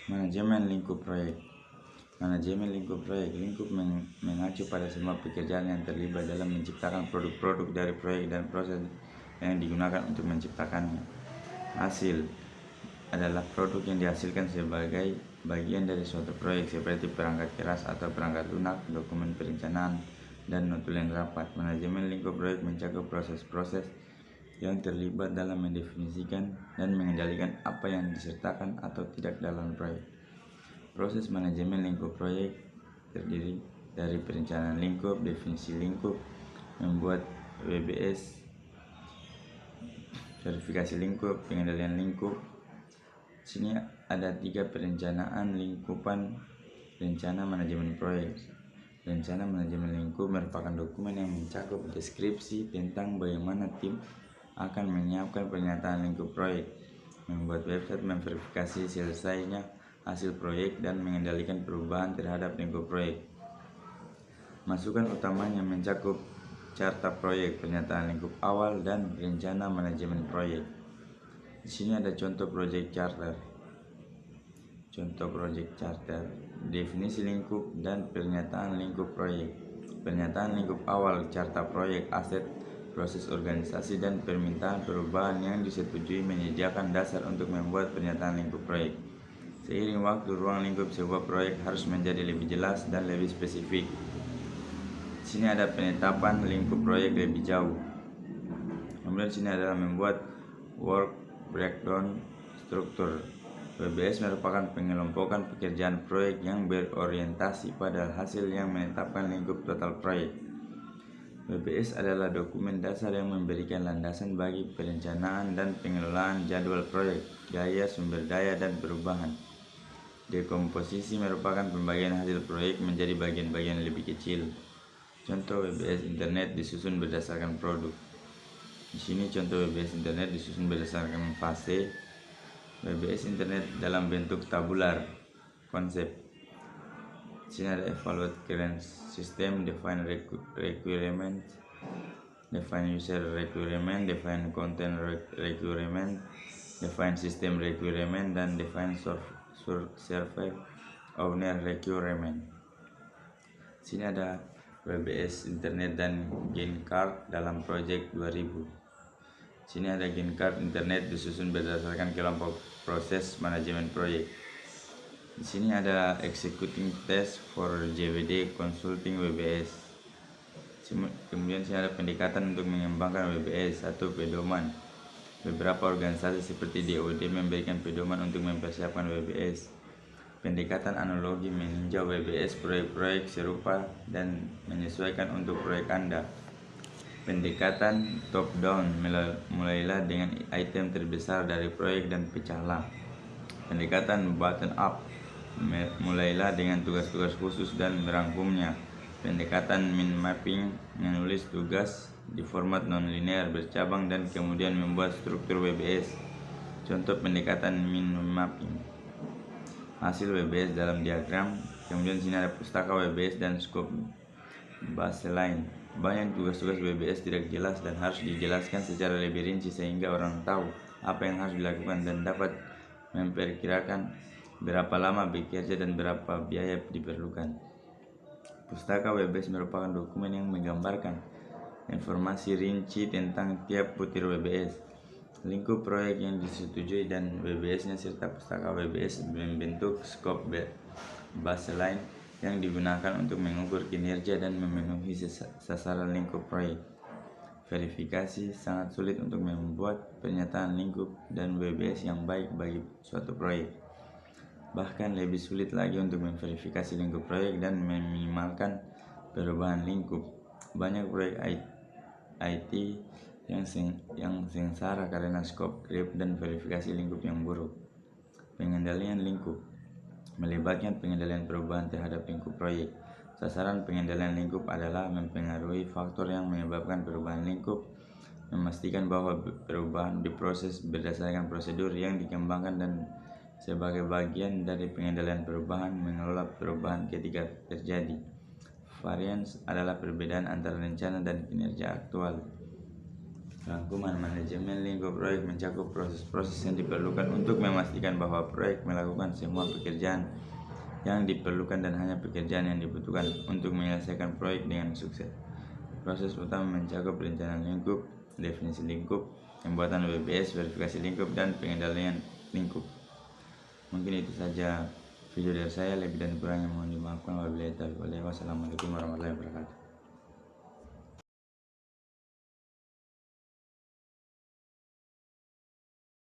Manajemen lingkup proyek. Manajemen lingkup proyek. Lingkup mengacu pada semua pekerjaan yang terlibat dalam menciptakan produk-produk dari proyek dan proses yang digunakan untuk menciptakannya. Hasil adalah produk yang dihasilkan sebagai bagian dari suatu proyek seperti perangkat keras atau perangkat lunak, dokumen perencanaan, dan notulen rapat. Manajemen lingkup proyek mencakup proses-proses yang terlibat dalam mendefinisikan dan mengendalikan apa yang disertakan atau tidak dalam proyek. Proses manajemen lingkup proyek terdiri dari perencanaan lingkup, definisi lingkup, membuat WBS, verifikasi lingkup, pengendalian lingkup. Sini ada 3 perencanaan lingkupan. Rencana manajemen proyek. Rencana manajemen lingkup merupakan dokumen yang mencakup deskripsi tentang bagaimana tim akan menyiapkan pernyataan lingkup proyek, membuat website, memverifikasi selesainya hasil proyek, dan mengendalikan perubahan terhadap lingkup proyek. Masukan utamanya mencakup carta proyek, pernyataan lingkup awal, dan rencana manajemen proyek. Di sini ada contoh project charter. Contoh project charter, definisi lingkup dan pernyataan lingkup proyek. Pernyataan lingkup awal, carta proyek, aset, proses organisasi, dan permintaan perubahan yang disetujui menyediakan dasar untuk membuat pernyataan lingkup proyek. Seiring waktu, ruang lingkup sebuah proyek harus menjadi lebih jelas dan lebih spesifik. Di sini ada penetapan lingkup proyek lebih jauh. Kemudian sini adalah membuat work breakdown struktur. WBS merupakan pengelompokan pekerjaan proyek yang berorientasi pada hasil yang menetapkan lingkup total proyek. WBS adalah dokumen dasar yang memberikan landasan bagi perencanaan dan pengelolaan jadwal proyek, biaya, sumber daya, dan perubahan. Dekomposisi merupakan pembagian hasil proyek menjadi bagian-bagian lebih kecil. Contoh WBS internet disusun berdasarkan produk. Di sini contoh WBS internet disusun berdasarkan fase. WBS internet dalam bentuk tabular. Konsep. Di sini ada evaluate current system, define requirement, define user requirement, define content requirement, define system requirement, dan define server owner requirement. Di sini ada WBS internet dan gain card dalam project 2000. Sini ada gain card internet disusun berdasarkan kelompok proses manajemen proyek. Di sini ada executing test for JWD consulting WBS. Kemudian sini ada pendekatan untuk mengembangkan WBS atau pedoman. Beberapa organisasi seperti DoD memberikan pedoman untuk mempersiapkan WBS. Pendekatan analogi meninjau WBS proyek-proyek serupa dan menyesuaikan untuk proyek Anda. Pendekatan top down, mulailah dengan item terbesar dari proyek dan pecahlah. Pendekatan bottom up, mulailah dengan tugas-tugas khusus dan merangkumnya. Pendekatan min mapping, menulis tugas di format non-linear bercabang dan kemudian membuat struktur WBS. Contoh pendekatan min mapping. Hasil WBS dalam diagram. Kemudian sini ada pustaka WBS dan scope baseline. Banyak tugas-tugas WBS tidak jelas dan harus dijelaskan secara lebih rinci sehingga orang tahu apa yang harus dilakukan dan dapat memperkirakan berapa lama bekerja dan berapa biaya diperlukan. Pustaka WBS merupakan dokumen yang menggambarkan informasi rinci tentang tiap butir WBS, lingkup proyek yang disetujui dan WBS-nya, serta pustaka WBS membentuk scope baseline yang digunakan untuk mengukur kinerja dan memenuhi sasaran lingkup proyek. Verifikasi sangat sulit untuk membuat pernyataan lingkup dan WBS yang baik bagi suatu proyek. Bahkan lebih sulit lagi untuk memverifikasi lingkup proyek dan meminimalkan perubahan lingkup. Banyak proyek IT yang sengsara karena scope creep dan verifikasi lingkup yang buruk. Pengendalian lingkup melibatkan pengendalian perubahan terhadap lingkup proyek. Sasaran pengendalian lingkup adalah mempengaruhi faktor yang menyebabkan perubahan lingkup, memastikan bahwa perubahan diproses berdasarkan prosedur yang dikembangkan, dan sebagai bagian dari pengendalian perubahan, mengelola perubahan ketika terjadi. Variance adalah perbedaan antara rencana dan kinerja aktual. Rangkuman manajemen lingkup proyek mencakup proses-proses yang diperlukan untuk memastikan bahwa proyek melakukan semua pekerjaan yang diperlukan dan hanya pekerjaan yang dibutuhkan untuk menyelesaikan proyek dengan sukses. Proses utama mencakup perencanaan lingkup, definisi lingkup, pembuatan WBS, verifikasi lingkup, dan pengendalian lingkup. Mungkin itu saja video dari saya, lebih dan kurangnya mohon dimaafkan. Wassalamualaikum warahmatullahi wabarakatuh.